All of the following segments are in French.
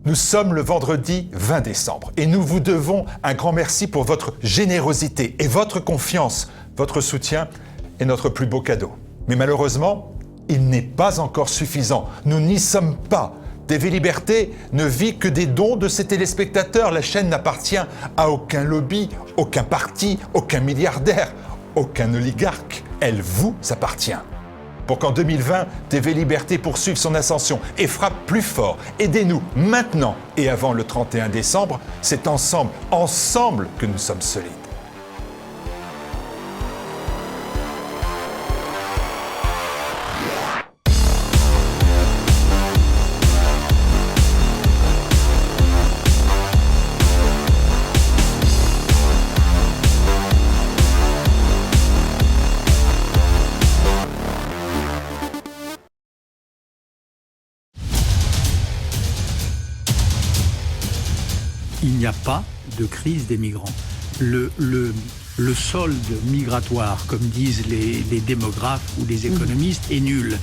Nous sommes le vendredi 20 décembre et nous vous devons un grand merci pour votre générosité et votre confiance. Votre soutien est notre plus beau cadeau. Mais malheureusement, il n'est pas encore suffisant. Nous n'y sommes pas. TV Liberté ne vit que des dons de ses téléspectateurs. La chaîne n'appartient à aucun lobby, aucun parti, aucun milliardaire, aucun oligarque. Elle vous appartient. Pour qu'en 2020, TV Liberté poursuive son ascension et frappe plus fort. Aidez-nous maintenant et avant le 31 décembre. C'est ensemble que nous sommes solides. Il n'y a pas de crise des migrants. Le solde migratoire, comme disent les démographes ou les économistes, est nul.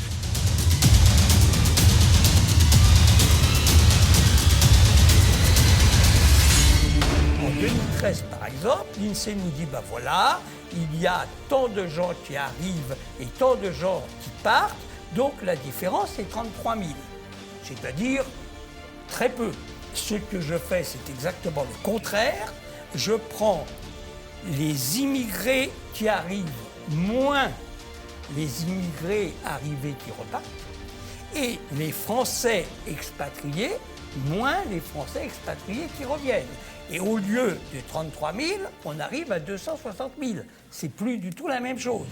En 2013, par exemple, l'INSEE nous dit, ben voilà, il y a tant de gens qui arrivent et tant de gens qui partent, donc la différence est 33 000. C'est-à-dire très peu. Ce que je fais, c'est exactement le contraire. Je prends les immigrés qui arrivent moins les immigrés arrivés qui repartent et les Français expatriés moins les Français expatriés qui reviennent. Et au lieu de 33 000, on arrive à 260 000. C'est plus du tout la même chose.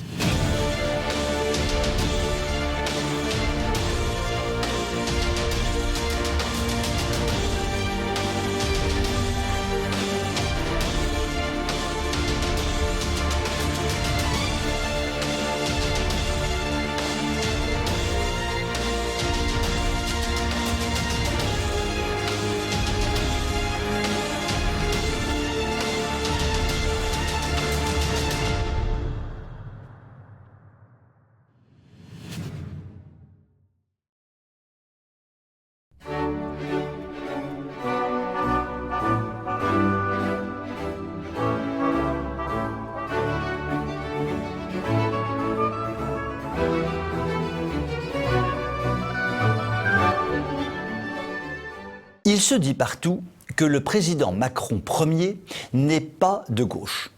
Il se dit partout que le président Macron Ier n'est pas de gauche.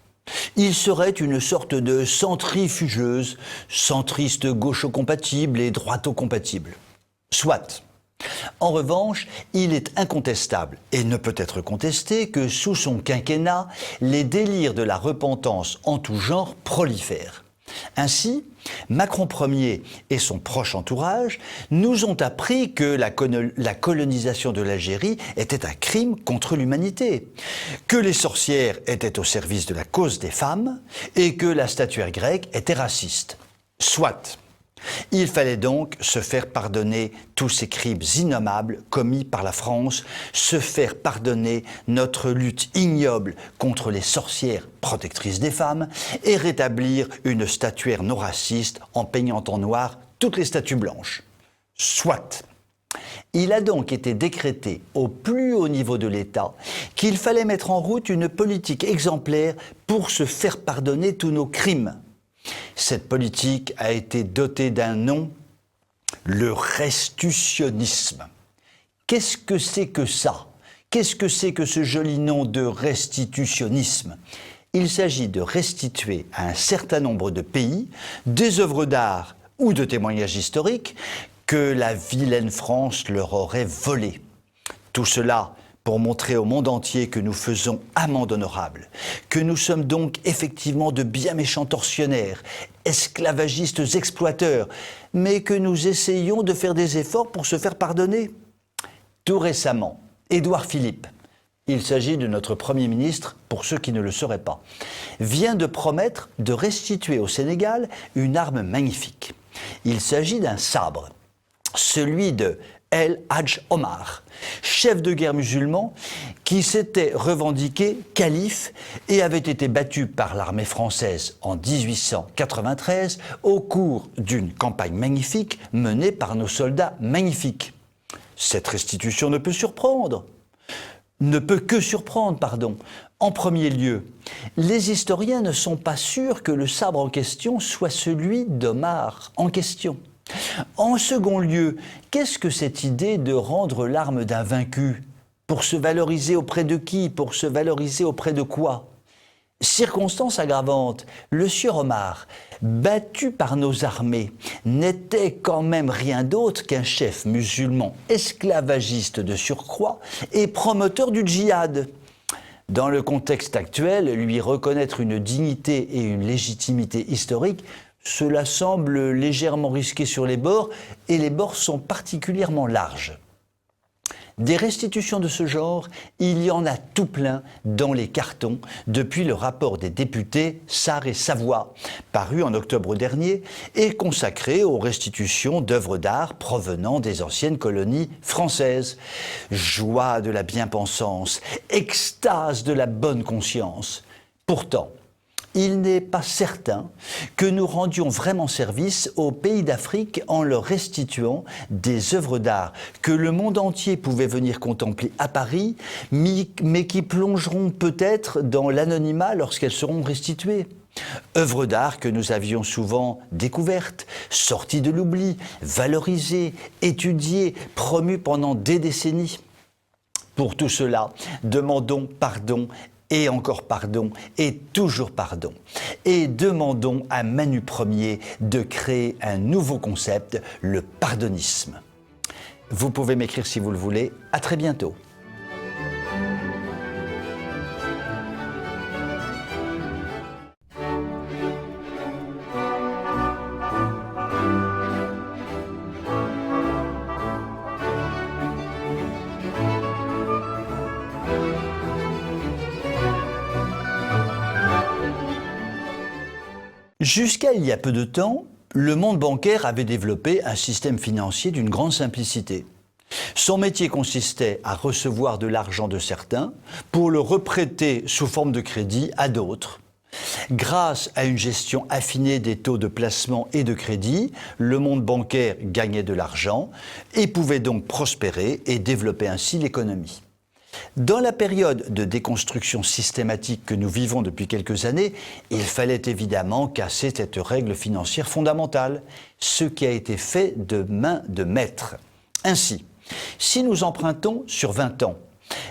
Il serait une sorte de centrifugeuse, centriste gaucho-compatible et droito-compatible. Soit. En revanche, il est incontestable et ne peut être contesté que sous son quinquennat, les délires de la repentance en tout genre prolifèrent. Ainsi, Macron Ier et son proche entourage nous ont appris que la colonisation de l'Algérie était un crime contre l'humanité, que les sorcières étaient au service de la cause des femmes et que la statuaire grecque était raciste. Soit. Il fallait donc se faire pardonner tous ces crimes innommables commis par la France, se faire pardonner notre lutte ignoble contre les sorcières protectrices des femmes et rétablir une statuaire non raciste en peignant en noir toutes les statues blanches. Soit. Il a donc été décrété au plus haut niveau de l'État qu'il fallait mettre en route une politique exemplaire pour se faire pardonner tous nos crimes. Cette politique a été dotée d'un nom, le restitutionnisme. Qu'est-ce que c'est que ça? Qu'est-ce que c'est que ce joli nom de restitutionnisme? Il s'agit de restituer à un certain nombre de pays des œuvres d'art ou de témoignages historiques que la vilaine France leur aurait volées. Tout cela pour montrer au monde entier que nous faisons amende honorable, que nous sommes donc effectivement de bien méchants tortionnaires, esclavagistes exploiteurs, mais que nous essayons de faire des efforts pour se faire pardonner. Tout récemment, Édouard Philippe, il s'agit de notre Premier ministre, pour ceux qui ne le sauraient pas, vient de promettre de restituer au Sénégal une arme magnifique. Il s'agit d'un sabre, celui de El Hadj Omar, chef de guerre musulman qui s'était revendiqué calife et avait été battu par l'armée française en 1893 au cours d'une campagne magnifique menée par nos soldats magnifiques. Cette restitution ne peut que surprendre, pardon. En premier lieu, les historiens ne sont pas sûrs que le sabre en question soit celui d'Omar en question. En second lieu, qu'est-ce que cette idée de rendre l'arme d'un vaincu? Pour se valoriser auprès de qui? Pour se valoriser auprès de quoi? Circonstance aggravante, le sieur Omar, battu par nos armées, n'était quand même rien d'autre qu'un chef musulman esclavagiste de surcroît et promoteur du djihad. Dans le contexte actuel, lui reconnaître une dignité et une légitimité historique, cela semble légèrement risqué sur les bords, et les bords sont particulièrement larges. Des restitutions de ce genre, il y en a tout plein dans les cartons depuis le rapport des députés Sarre et Savoie, paru en octobre dernier et consacré aux restitutions d'œuvres d'art provenant des anciennes colonies françaises. Joie de la bien-pensance, extase de la bonne conscience. Pourtant, il n'est pas certain que nous rendions vraiment service aux pays d'Afrique en leur restituant des œuvres d'art que le monde entier pouvait venir contempler à Paris, mais qui plongeront peut-être dans l'anonymat lorsqu'elles seront restituées. Œuvres d'art que nous avions souvent découvertes, sorties de l'oubli, valorisées, étudiées, promues pendant des décennies. Pour tout cela, demandons pardon et encore pardon, et toujours pardon. Et demandons à Manu Ier de créer un nouveau concept, le pardonisme. Vous pouvez m'écrire si vous le voulez. À très bientôt. Jusqu'à il y a peu de temps, le monde bancaire avait développé un système financier d'une grande simplicité. Son métier consistait à recevoir de l'argent de certains pour le reprêter sous forme de crédit à d'autres. Grâce à une gestion affinée des taux de placement et de crédit, le monde bancaire gagnait de l'argent et pouvait donc prospérer et développer ainsi l'économie. Dans la période de déconstruction systématique que nous vivons depuis quelques années, il fallait évidemment casser cette règle financière fondamentale, ce qui a été fait de main de maître. Ainsi, si nous empruntons sur 20 ans,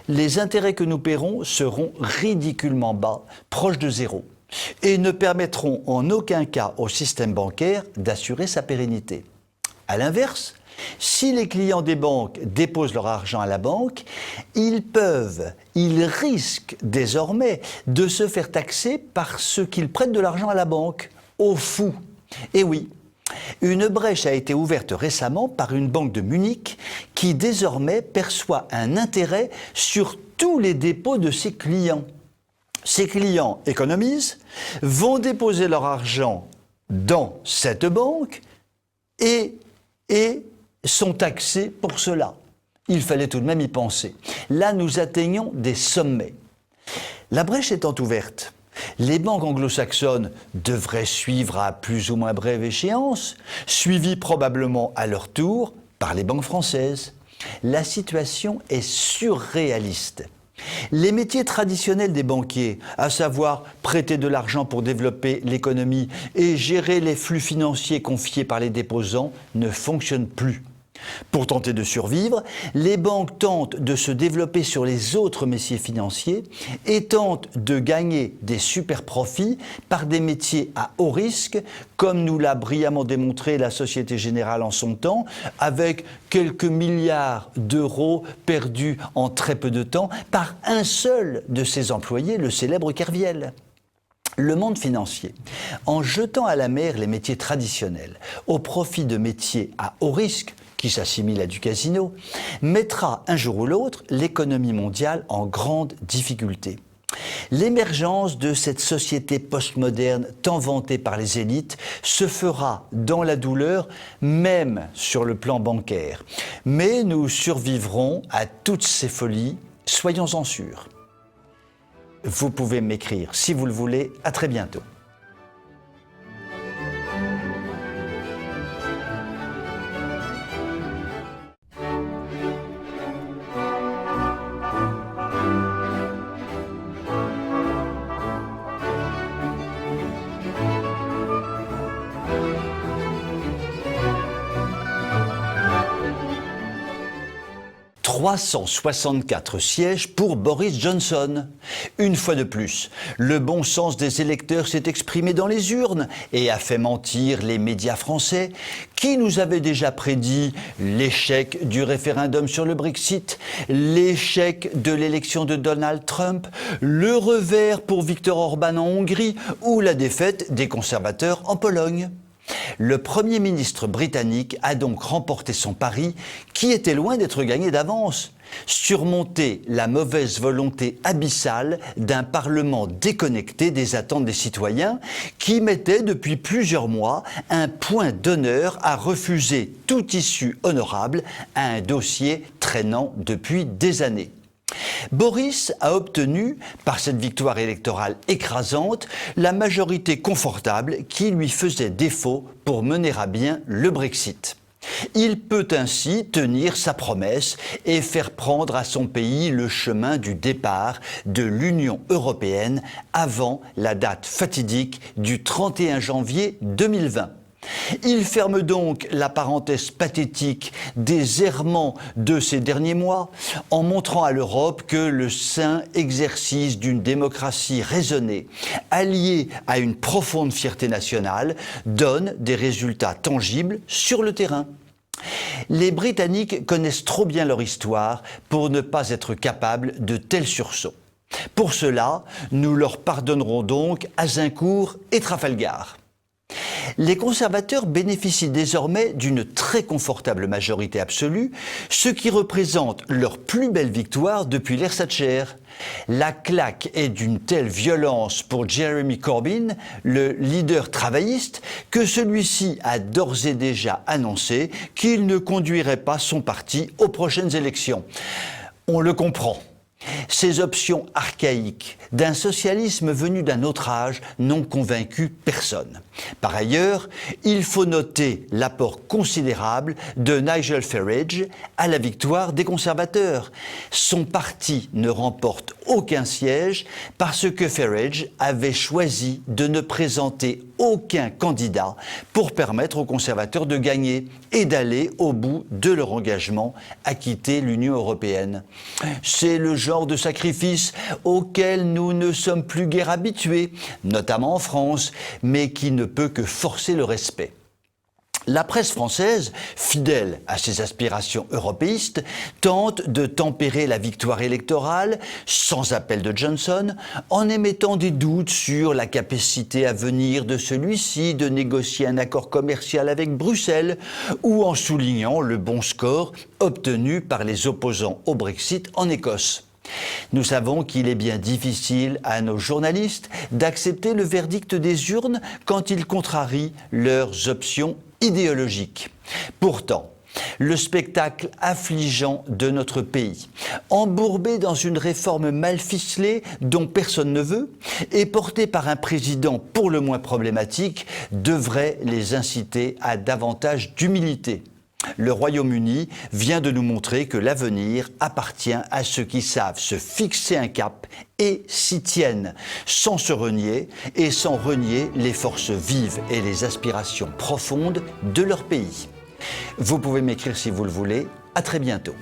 les intérêts que nous paierons seront ridiculement bas, proches de zéro, et ne permettront en aucun cas au système bancaire d'assurer sa pérennité. À l'inverse, si les clients des banques déposent leur argent à la banque, ils risquent désormais de se faire taxer parce qu'ils prêtent de l'argent à la banque, aux fous. Et oui, une brèche a été ouverte récemment par une banque de Munich qui désormais perçoit un intérêt sur tous les dépôts de ses clients. Ces clients économisent, vont déposer leur argent dans cette banque et sont taxés pour cela. Il fallait tout de même y penser. Là, nous atteignons des sommets. La brèche étant ouverte, les banques anglo-saxonnes devraient suivre à plus ou moins brève échéance, suivies probablement à leur tour par les banques françaises. La situation est surréaliste. Les métiers traditionnels des banquiers, à savoir prêter de l'argent pour développer l'économie et gérer les flux financiers confiés par les déposants, ne fonctionnent plus. Pour tenter de survivre, les banques tentent de se développer sur les autres métiers financiers et tentent de gagner des super profits par des métiers à haut risque, comme nous l'a brillamment démontré la Société Générale en son temps, avec quelques milliards d'euros perdus en très peu de temps par un seul de ses employés, le célèbre Kerviel. Le monde financier, en jetant à la mer les métiers traditionnels au profit de métiers à haut risque, qui s'assimile à du casino, mettra un jour ou l'autre l'économie mondiale en grande difficulté. L'émergence de cette société postmoderne tant vantée par les élites se fera dans la douleur, même sur le plan bancaire. Mais nous survivrons à toutes ces folies, soyons-en sûrs. Vous pouvez m'écrire si vous le voulez. À très bientôt. 364 sièges pour Boris Johnson. Une fois de plus, le bon sens des électeurs s'est exprimé dans les urnes et a fait mentir les médias français qui nous avaient déjà prédit l'échec du référendum sur le Brexit, l'échec de l'élection de Donald Trump, le revers pour Viktor Orban en Hongrie ou la défaite des conservateurs en Pologne. Le Premier ministre britannique a donc remporté son pari qui était loin d'être gagné d'avance. Surmonter la mauvaise volonté abyssale d'un Parlement déconnecté des attentes des citoyens qui mettait depuis plusieurs mois un point d'honneur à refuser toute issue honorable à un dossier traînant depuis des années. Boris a obtenu, par cette victoire électorale écrasante, la majorité confortable qui lui faisait défaut pour mener à bien le Brexit. Il peut ainsi tenir sa promesse et faire prendre à son pays le chemin du départ de l'Union européenne avant la date fatidique du 31 janvier 2020. Il ferme donc la parenthèse pathétique des errements de ces derniers mois en montrant à l'Europe que le saint exercice d'une démocratie raisonnée, alliée à une profonde fierté nationale, donne des résultats tangibles sur le terrain. Les Britanniques connaissent trop bien leur histoire pour ne pas être capables de tels sursauts. Pour cela, nous leur pardonnerons donc Azincourt et Trafalgar. Les conservateurs bénéficient désormais d'une très confortable majorité absolue, ce qui représente leur plus belle victoire depuis l'ère Thatcher. La claque est d'une telle violence pour Jeremy Corbyn, le leader travailliste, que celui-ci a d'ores et déjà annoncé qu'il ne conduirait pas son parti aux prochaines élections. On le comprend. Ces options archaïques d'un socialisme venu d'un autre âge n'ont convaincu personne. Par ailleurs, il faut noter l'apport considérable de Nigel Farage à la victoire des conservateurs. Son parti ne remporte aucun siège parce que Farage avait choisi de ne présenter aucun candidat pour permettre aux conservateurs de gagner et d'aller au bout de leur engagement à quitter l'Union européenne. C'est le genre de sacrifice auquel nous ne sommes plus guère habitués, notamment en France, mais qui ne peut que forcer le respect. La presse française, fidèle à ses aspirations européistes, tente de tempérer la victoire électorale, sans appel de Johnson, en émettant des doutes sur la capacité à venir de celui-ci de négocier un accord commercial avec Bruxelles, ou en soulignant le bon score obtenu par les opposants au Brexit en Écosse. Nous savons qu'il est bien difficile à nos journalistes d'accepter le verdict des urnes quand il contrarie leurs options idéologiques. Pourtant, le spectacle affligeant de notre pays, embourbé dans une réforme mal ficelée dont personne ne veut, et porté par un président pour le moins problématique, devrait les inciter à davantage d'humilité. Le Royaume-Uni vient de nous montrer que l'avenir appartient à ceux qui savent se fixer un cap et s'y tiennent, sans se renier et sans renier les forces vives et les aspirations profondes de leur pays. Vous pouvez m'écrire si vous le voulez. À très bientôt.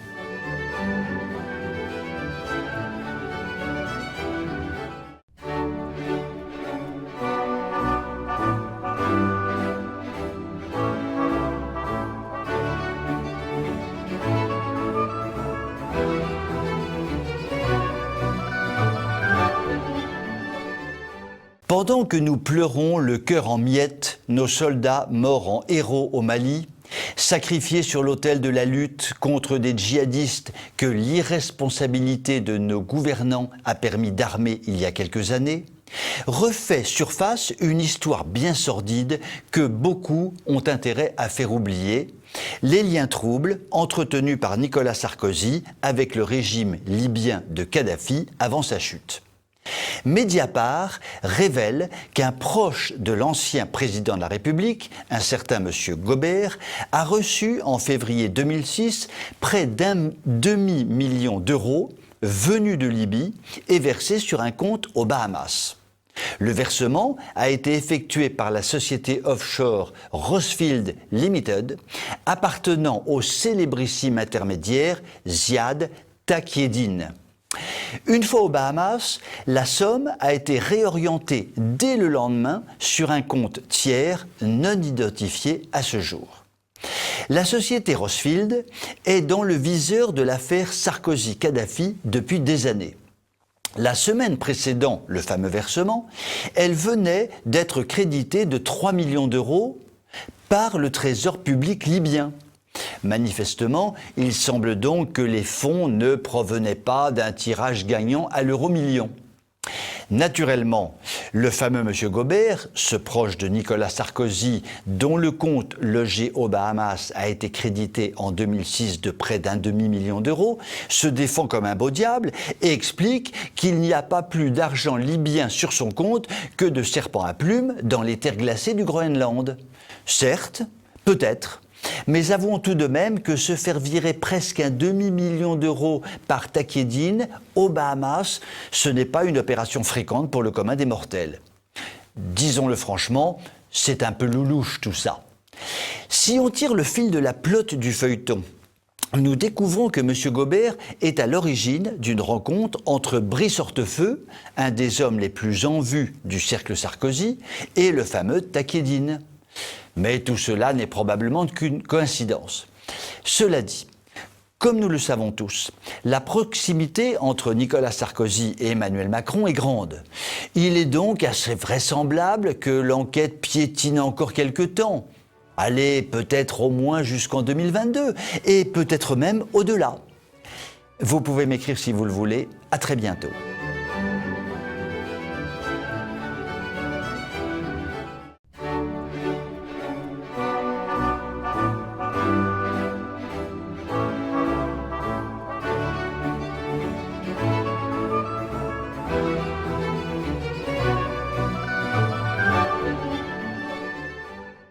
Pendant que nous pleurons le cœur en miettes, nos soldats morts en héros au Mali, sacrifiés sur l'autel de la lutte contre des djihadistes que l'irresponsabilité de nos gouvernants a permis d'armer il y a quelques années, refait surface une histoire bien sordide que beaucoup ont intérêt à faire oublier, les liens troubles entretenus par Nicolas Sarkozy avec le régime libyen de Kadhafi avant sa chute. Mediapart révèle qu'un proche de l'ancien président de la République, un certain monsieur Gobert, a reçu en février 2006 près d'1 demi-million d'euros venus de Libye et versés sur un compte aux Bahamas. Le versement a été effectué par la société offshore Rosfield Limited, appartenant au célébrissime intermédiaire Ziad Takieddine. Une fois aux Bahamas, la somme a été réorientée dès le lendemain sur un compte tiers non identifié à ce jour. La société Rosfield est dans le viseur de l'affaire Sarkozy-Kadhafi depuis des années. La semaine précédant le fameux versement, elle venait d'être créditée de 3 millions d'euros par le Trésor public libyen. Manifestement, il semble donc que les fonds ne provenaient pas d'un tirage gagnant à l'euro-million. Naturellement, le fameux M. Gobert, ce proche de Nicolas Sarkozy, dont le compte logé aux Bahamas a été crédité en 2006 de près d'1 demi-million d'euros, se défend comme un beau diable et explique qu'il n'y a pas plus d'argent libyen sur son compte que de serpents à plumes dans les terres glacées du Groenland. Certes, peut-être. Mais avouons tout de même que se faire virer presque 1 demi-million d'euros par Takieddine aux Bahamas, ce n'est pas une opération fréquente pour le commun des mortels. Disons-le franchement, c'est un peu loulouche tout ça. Si on tire le fil de la pelote du feuilleton, nous découvrons que M. Gobert est à l'origine d'une rencontre entre Brice Hortefeux, un des hommes les plus en vue du cercle Sarkozy, et le fameux Takieddine. Mais tout cela n'est probablement qu'une coïncidence. Cela dit, comme nous le savons tous, la proximité entre Nicolas Sarkozy et Emmanuel Macron est grande. Il est donc assez vraisemblable que l'enquête piétine encore quelque temps. Allez, peut-être au moins jusqu'en 2022, et peut-être même au-delà. Vous pouvez m'écrire si vous le voulez. À très bientôt.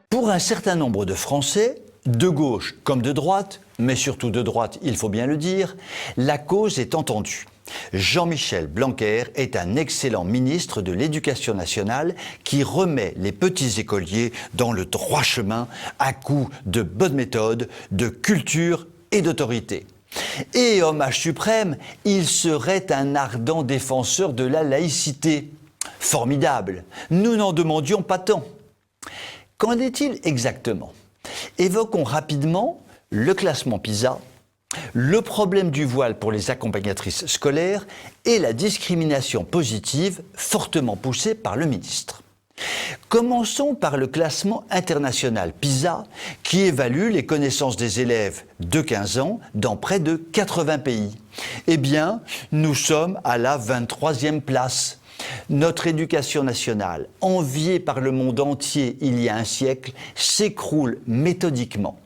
Pour un certain nombre de Français, de gauche comme de droite, mais surtout de droite, il faut bien le dire, la cause est entendue. Jean-Michel Blanquer est un excellent ministre de l'Éducation nationale qui remet les petits écoliers dans le droit chemin à coups de bonne méthode, de culture et d'autorité. Et hommage suprême, il serait un ardent défenseur de la laïcité. Formidable, nous n'en demandions pas tant. Qu'en est-il exactement ? Évoquons rapidement le classement PISA, le problème du voile pour les accompagnatrices scolaires et la discrimination positive fortement poussée par le ministre. Commençons par le classement international PISA qui évalue les connaissances des élèves de 15 ans dans près de 80 pays. Eh bien, nous sommes à la 23e place. Notre éducation nationale, enviée par le monde entier il y a un siècle, s'écroule méthodiquement.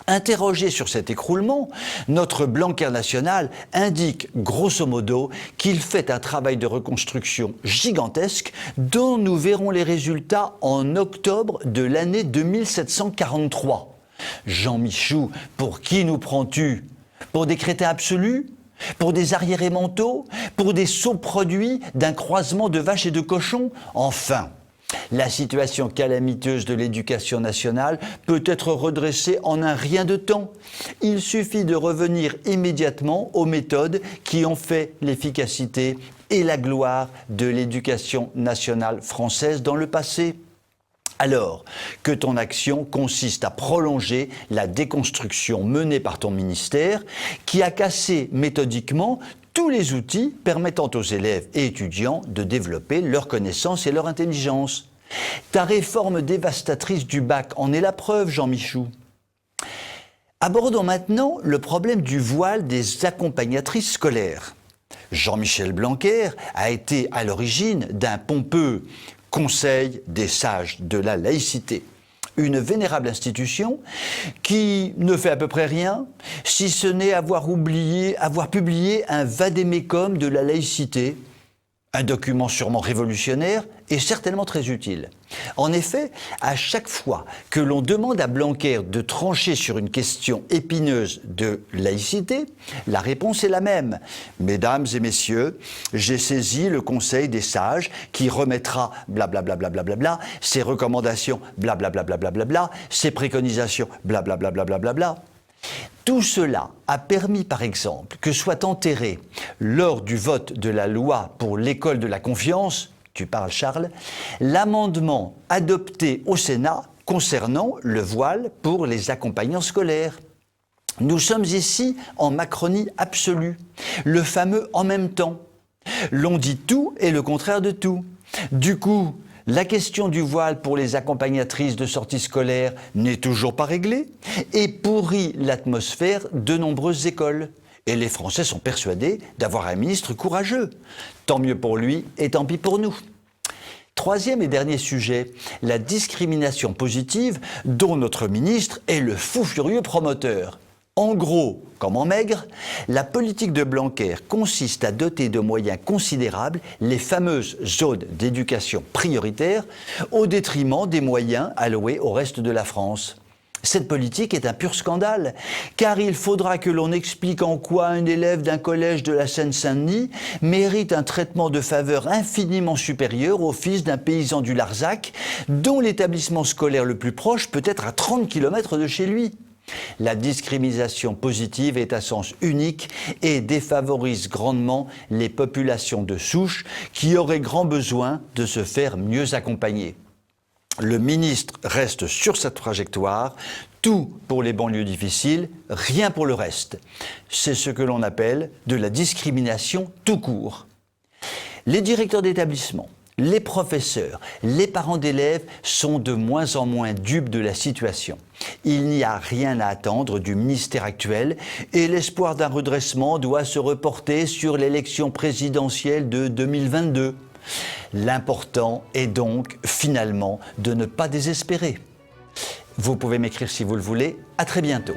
Interrogé sur cet écroulement, notre Blanquer national indique grosso modo qu'il fait un travail de reconstruction gigantesque dont nous verrons les résultats en octobre de l'année 2743. Jean Michou, pour qui nous prends-tu ? Pour des crétins absolus ? Pour des arriérés mentaux ? Pour des sots produits d'un croisement de vaches et de cochons ? Enfin, la situation calamiteuse de l'éducation nationale peut être redressée en un rien de temps. Il suffit de revenir immédiatement aux méthodes qui ont fait l'efficacité et la gloire de l'éducation nationale française dans le passé. Alors que ton action consiste à prolonger la déconstruction menée par ton ministère, qui a cassé méthodiquement tous les outils permettant aux élèves et étudiants de développer leurs connaissances et leur intelligence. Ta réforme dévastatrice du bac en est la preuve, Jean Michou. Abordons maintenant le problème du voile des accompagnatrices scolaires. Jean-Michel Blanquer a été à l'origine d'un pompeux Conseil des sages de la laïcité, une vénérable institution qui ne fait à peu près rien, si ce n'est avoir publié un vade-mecum de la laïcité, Un document sûrement révolutionnaire et certainement très utile. En effet, à chaque fois que l'on demande à Blanquer de trancher sur une question épineuse de laïcité, la réponse est la même. Mesdames et messieurs, j'ai saisi le Conseil des sages qui remettra blablabla, blablabla, ses recommandations blablabla, blablabla, ses préconisations blablabla, blablabla. Tout cela a permis, par exemple, que soit enterré, lors du vote de la loi pour l'école de la confiance, tu parles Charles, l'amendement adopté au Sénat concernant le voile pour les accompagnants scolaires. Nous sommes ici en Macronie absolue, le fameux « en même temps ». L'on dit tout et le contraire de tout. Du coup, la question du voile pour les accompagnatrices de sortie scolaire n'est toujours pas réglée et pourrit l'atmosphère de nombreuses écoles. Et les Français sont persuadés d'avoir un ministre courageux. Tant mieux pour lui et tant pis pour nous. Troisième et dernier sujet, la discrimination positive dont notre ministre est le fou furieux promoteur. En gros, comme en maigre, la politique de Blanquer consiste à doter de moyens considérables les fameuses zones d'éducation prioritaire au détriment des moyens alloués au reste de la France. Cette politique est un pur scandale, car il faudra que l'on explique en quoi un élève d'un collège de la Seine-Saint-Denis mérite un traitement de faveur infiniment supérieur au fils d'un paysan du Larzac, dont l'établissement scolaire le plus proche peut être à 30 km de chez lui. La discrimination positive est à sens unique et défavorise grandement les populations de souche qui auraient grand besoin de se faire mieux accompagner. Le ministre reste sur sa trajectoire, tout pour les banlieues difficiles, rien pour le reste. C'est ce que l'on appelle de la discrimination tout court. Les directeurs d'établissement, les professeurs, les parents d'élèves sont de moins en moins dupes de la situation. Il n'y a rien à attendre du ministère actuel et l'espoir d'un redressement doit se reporter sur l'élection présidentielle de 2022. L'important est donc finalement de ne pas désespérer. Vous pouvez m'écrire si vous le voulez. À très bientôt.